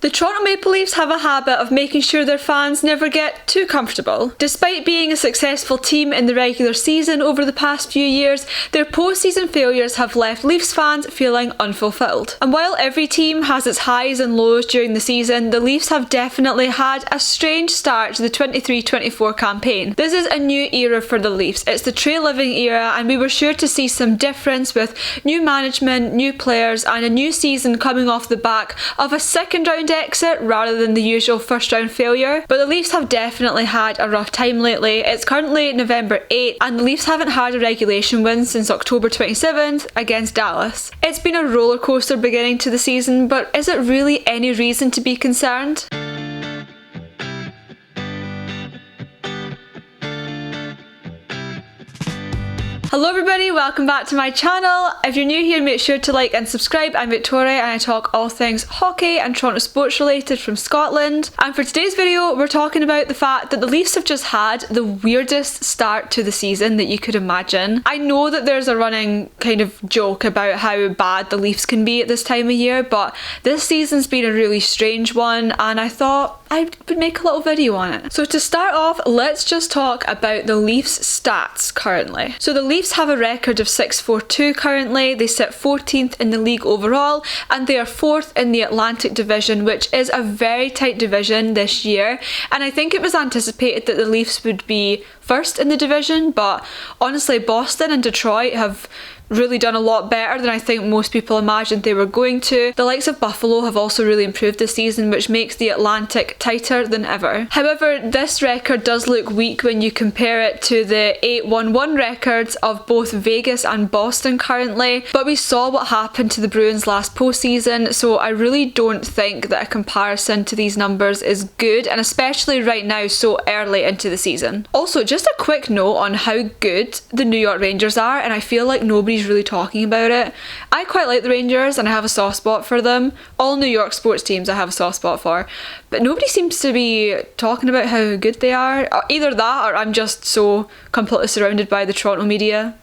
The Toronto Maple Leafs have a habit of making sure their fans never get too comfortable. Despite being a successful team in the regular season over the past few years, their postseason failures have left Leafs fans feeling unfulfilled. And while every team has its highs and lows during the season, the Leafs have definitely had a strange start to the 23-24 campaign. This is a new era for the Leafs. It's the Trey Living era, and we were sure to see some difference with new management, new players, and a new season coming off the back of a second round exit rather than the usual first round failure. But the Leafs have definitely had a rough time lately. It's currently November 8th and the Leafs haven't had a regulation win since October 27th against Dallas. It's been a roller coaster beginning to the season, but is it really any reason to be concerned? Hello everybody, welcome back to my channel. If you're new here, make sure to like and subscribe. I'm Victoria and I talk all things hockey and Toronto sports related from Scotland. And for today's video, we're talking about the fact that the Leafs have just had the weirdest start to the season that you could imagine. I know that there's a running kind of joke about how bad the Leafs can be at this time of year, but this season's been a really strange one and I thought I would make a little video on it. So to start off, let's just talk about the Leafs stats currently. So the Leafs have a record of 6-4-2 currently. They sit 14th in the league overall and they are 4th in the Atlantic Division, which is a very tight division this year. And I think it was anticipated that the Leafs would be first in the division, but honestly Boston and Detroit have really done a lot better than I think most people imagined they were going to. The likes of Buffalo have also really improved this season, which makes the Atlantic tighter than ever. However, this record does look weak when you compare it to the 8-1-1 records of both Vegas and Boston currently, but we saw what happened to the Bruins last postseason, so I really don't think that a comparison to these numbers is good, and especially right now so early into the season. Also, just a quick note on how good the New York Rangers are, and I feel like nobody's really talking about it. I quite like the Rangers and I have a soft spot for them. All New York sports teams I have a soft spot for, but nobody seems to be talking about how good they are. Either that or I'm just so completely surrounded by the Toronto media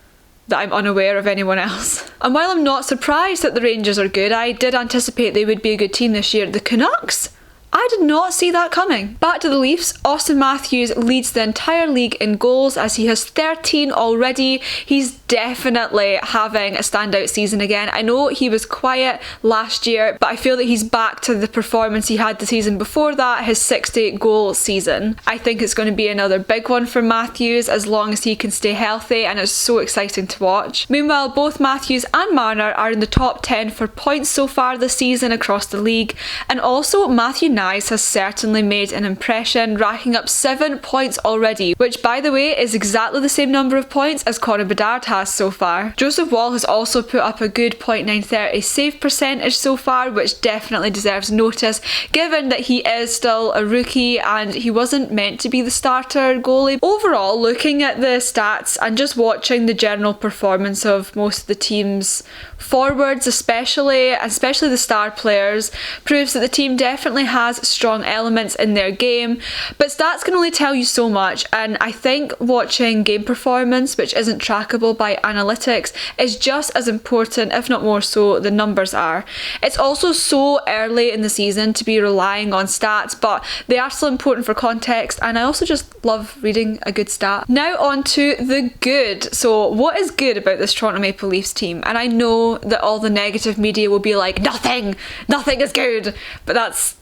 that I'm unaware of anyone else. And while I'm not surprised that the Rangers are good, I did anticipate they would be a good team this year. The Canucks? I did not see that coming. Back to the Leafs, Austin Matthews leads the entire league in goals as he has 13 already. He's definitely having a standout season again. I know he was quiet last year, but I feel that he's back to the performance he had the season before that, his 60 goal season. I think it's going to be another big one for Matthews as long as he can stay healthy, and it's so exciting to watch. Meanwhile, both Matthews and Marner are in the top 10 for points so far this season across the league, and also Matthew Knies has certainly made an impression, racking up 7 points already, which by the way is exactly the same number of points as Connor Bedard has so far. Joseph Woll has also put up a good .930 save percentage so far, which definitely deserves notice given that he is still a rookie and he wasn't meant to be the starter goalie. Overall, looking at the stats and just watching the general performance of most of the team's forwards especially the star players, proves that the team definitely has strong elements in their game, but stats can only tell you so much, and I think watching game performance, which isn't trackable by analytics, is just as important, if not more so, than numbers are. It's also so early in the season to be relying on stats, but they are still important for context, and I also just love reading a good stat. Now on to the good. So what is good about this Toronto Maple Leafs team? And I know that all the negative media will be like, nothing is good, but that's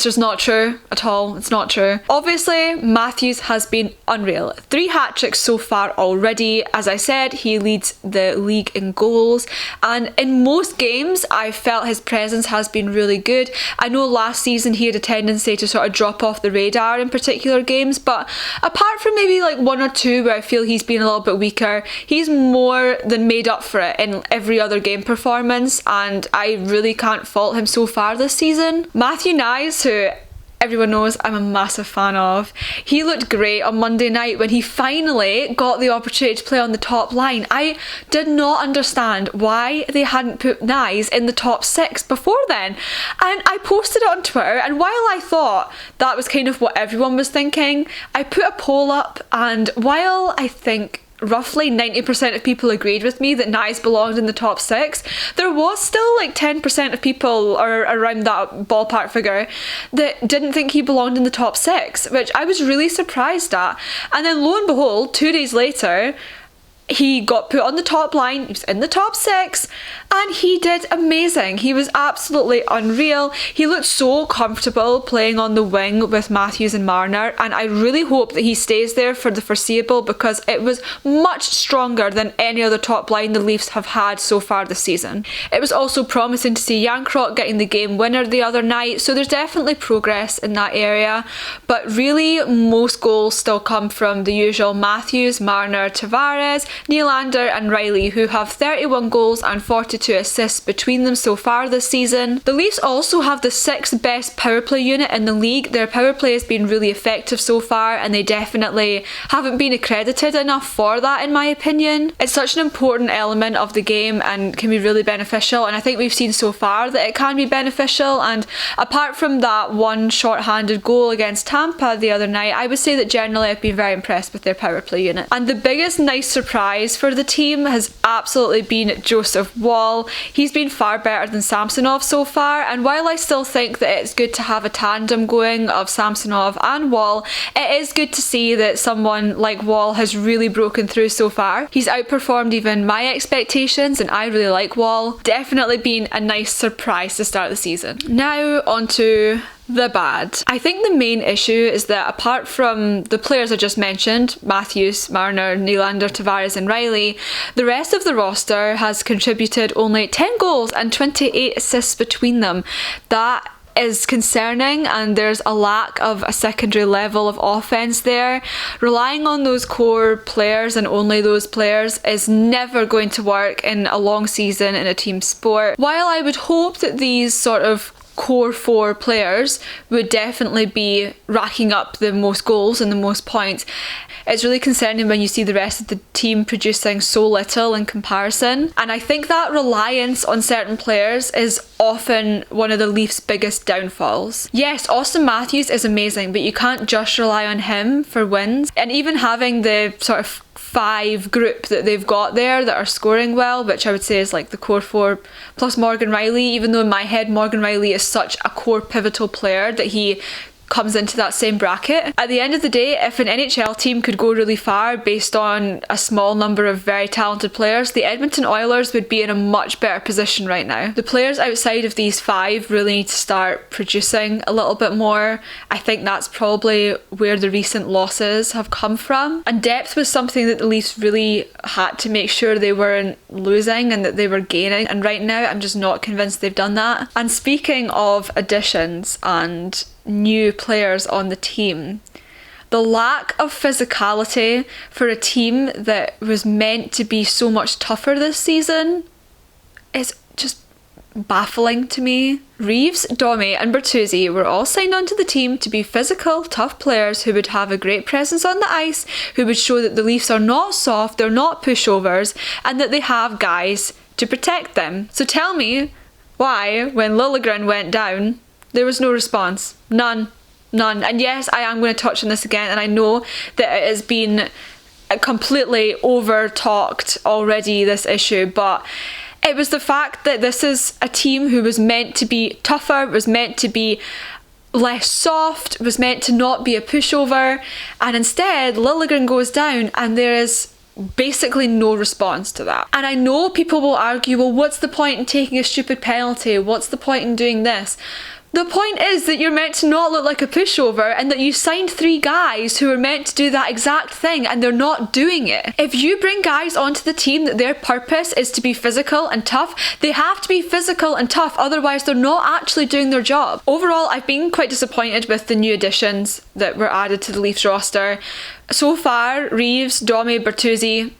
just not true at all. It's not true. Obviously, Matthews has been unreal. 3 hat-tricks so far already. As I said, he leads the league in goals, and in most games I felt his presence has been really good. I know last season he had a tendency to sort of drop off the radar in particular games, but apart from maybe like 1 or 2 where I feel he's been a little bit weaker, he's more than made up for it in every other game performance, and I really can't fault him so far this season. Matthew Knies, who everyone knows I'm a massive fan of, he looked great on Monday night when he finally got the opportunity to play on the top line. I did not understand why they hadn't put Knies in the top 6 before then, and I posted it on Twitter, and while I thought that was kind of what everyone was thinking, I put a poll up, and while I think roughly 90% of people agreed with me that Nyes belonged in the top 6, there was still like 10% of people, or around that ballpark figure, that didn't think he belonged in the top 6, which I was really surprised at. And then lo and behold, 2 days later, he got put on the top line, he was in the top 6, and he did amazing. He was absolutely unreal. He looked so comfortable playing on the wing with Matthews and Marner, and I really hope that he stays there for the foreseeable, because it was much stronger than any other top line the Leafs have had so far this season. It was also promising to see Jankrock getting the game winner the other night, so there's definitely progress in that area, but really most goals still come from the usual Matthews, Marner, Tavares, Nylander and Riley, who have 31 goals and 42 assists between them so far this season. The Leafs also have the 6th best power play unit in the league. Their power play has been really effective so far, and they definitely haven't been accredited enough for that, in my opinion. It's such an important element of the game and can be really beneficial, and I think we've seen so far that it can be beneficial. And apart from that one short-handed goal against Tampa the other night, I would say that generally I've been very impressed with their power play unit. And the biggest nice surprise for the team has absolutely been Joseph Woll. He's been far better than Samsonov so far, and while I still think that it's good to have a tandem going of Samsonov and Woll, it is good to see that someone like Woll has really broken through so far. He's outperformed even my expectations, and I really like Woll. Definitely been a nice surprise to start the season. Now onto the bad. I think the main issue is that apart from the players I just mentioned, Matthews, Marner, Nylander, Tavares and Riley, the rest of the roster has contributed only 10 goals and 28 assists between them. That is concerning, and there's a lack of a secondary level of offense there. Relying on those core players and only those players is never going to work in a long season in a team sport. While I would hope that these sort of core 4 players would definitely be racking up the most goals and the most points, it's really concerning when you see the rest of the team producing so little in comparison. And I think that reliance on certain players is often one of the Leafs' biggest downfalls. Yes, Austin Matthews is amazing, but you can't just rely on him for wins. And even having the sort of 5 group that they've got there that are scoring well, which I would say is like the core 4 plus Morgan Riley, even though in my head Morgan Riley is such a core pivotal player that he comes into that same bracket. At the end of the day, if an NHL team could go really far based on a small number of very talented players, the Edmonton Oilers would be in a much better position right now. The players outside of these 5 really need to start producing a little bit more. I think that's probably where the recent losses have come from. And depth was something that the Leafs really had to make sure they weren't losing and that they were gaining. And right now, I'm just not convinced they've done that. And speaking of additions and new players on the team, the lack of physicality for a team that was meant to be so much tougher this season is just baffling to me. Reeves, Domi and Bertuzzi were all signed onto the team to be physical, tough players who would have a great presence on the ice, who would show that the Leafs are not soft, they're not pushovers, and that they have guys to protect them. So tell me why, when Liljegren went down, there was no response. None. And yes, I am going to touch on this again, and I know that it has been completely over-talked already, this issue, but it was the fact that this is a team who was meant to be tougher, was meant to be less soft, was meant to not be a pushover, and instead Liljegren goes down and there is basically no response to that. And I know people will argue, well, what's the point in taking a stupid penalty? What's the point in doing this? The point is that you're meant to not look like a pushover, and that you signed 3 guys who are meant to do that exact thing and they're not doing it. If you bring guys onto the team that their purpose is to be physical and tough, they have to be physical and tough, otherwise they're not actually doing their job. Overall, I've been quite disappointed with the new additions that were added to the Leafs roster. So far, Reeves, Domi, Bertuzzi.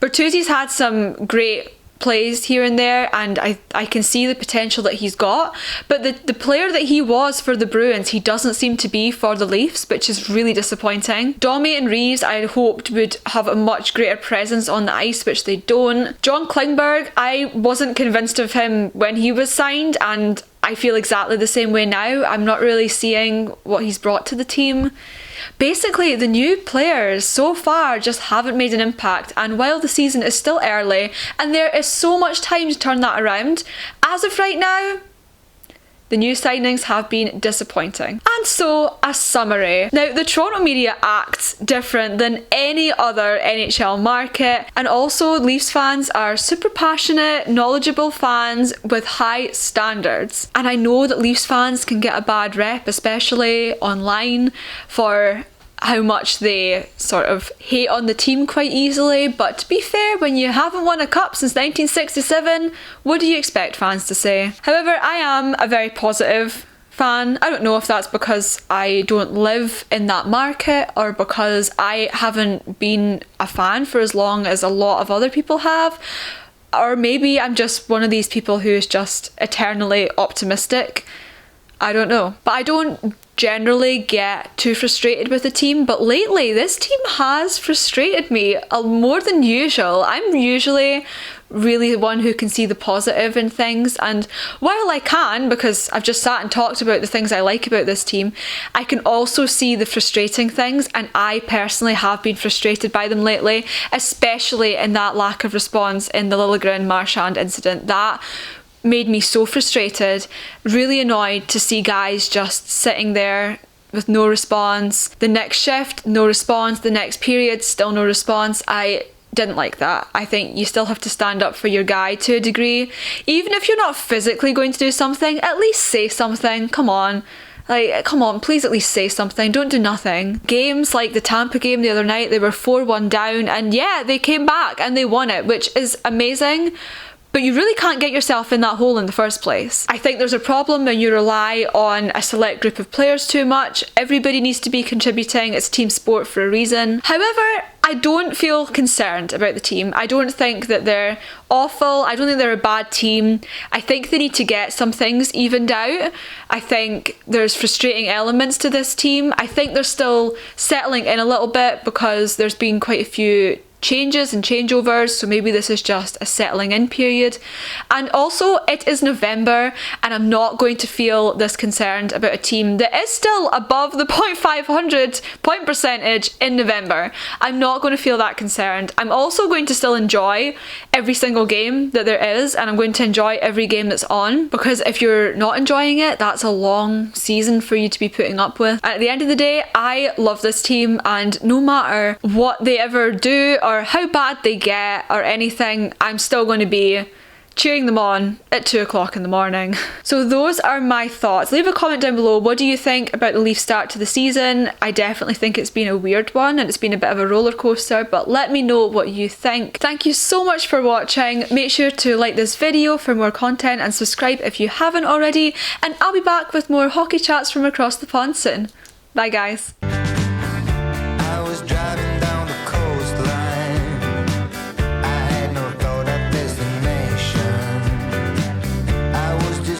Bertuzzi's had some great plays here and there, and I can see the potential that he's got, but the player that he was for the Bruins, he doesn't seem to be for the Leafs, which is really disappointing. Domi and Reeves I had hoped would have a much greater presence on the ice, which they don't. John Klingberg, I wasn't convinced of him when he was signed, and I feel exactly the same way now. I'm not really seeing what he's brought to the team. Basically, the new players so far just haven't made an impact, and while the season is still early and there is so much time to turn that around, as of right now, the new signings have been disappointing. And so, a summary. Now, the Toronto media acts different than any other NHL market, and also Leafs fans are super passionate, knowledgeable fans with high standards. And I know that Leafs fans can get a bad rep, especially online, for how much they sort of hate on the team quite easily, but to be fair, when you haven't won a cup since 1967, what do you expect fans to say? However, I am a very positive fan. I don't know if that's because I don't live in that market or because I haven't been a fan for as long as a lot of other people have, or maybe I'm just one of these people who is just eternally optimistic. I don't know. But I don't generally get too frustrated with the team, but lately this team has frustrated me more than usual. I'm usually really the one who can see the positive in things, and while I can, because I've just sat and talked about the things I like about this team, I can also see the frustrating things, and I personally have been frustrated by them lately, especially in that lack of response in the Liljegren Marchand incident. That made me so frustrated, really annoyed to see guys just sitting there with no response. The next shift, no response. The next period, still no response. I didn't like that. I think you still have to stand up for your guy to a degree. Even if you're not physically going to do something, at least say something. Come on. Like, come on, please at least say something. Don't do nothing. Games like the Tampa game the other night, they were 4-1 down, and yeah, they came back and they won it, which is amazing. But you really can't get yourself in that hole in the first place. I think there's a problem when you rely on a select group of players too much. Everybody needs to be contributing. It's team sport for a reason. However, I don't feel concerned about the team. I don't think that they're awful. I don't think they're a bad team. I think they need to get some things evened out. I think there's frustrating elements to this team. I think they're still settling in a little bit because there's been quite a few changes and changeovers, so maybe this is just a settling in period. And also, it is November and I'm not going to feel this concerned about a team that is still above the .500 point percentage in November. I'm not going to feel that concerned. I'm also going to still enjoy every single game that there is, and I'm going to enjoy every game that's on, because if you're not enjoying it, that's a long season for you to be putting up with. At the end of the day, I love this team, and no matter what they ever do or how bad they get or anything, I'm still going to be cheering them on at 2 o'clock in the morning. So those are my thoughts. Leave a comment down below. What do you think about the Leafs start to the season? I definitely think it's been a weird one and it's been a bit of a roller coaster, but let me know what you think. Thank you so much for watching. Make sure to like this video for more content and subscribe if you haven't already, and I'll be back with more hockey chats from across the pond soon. Bye guys.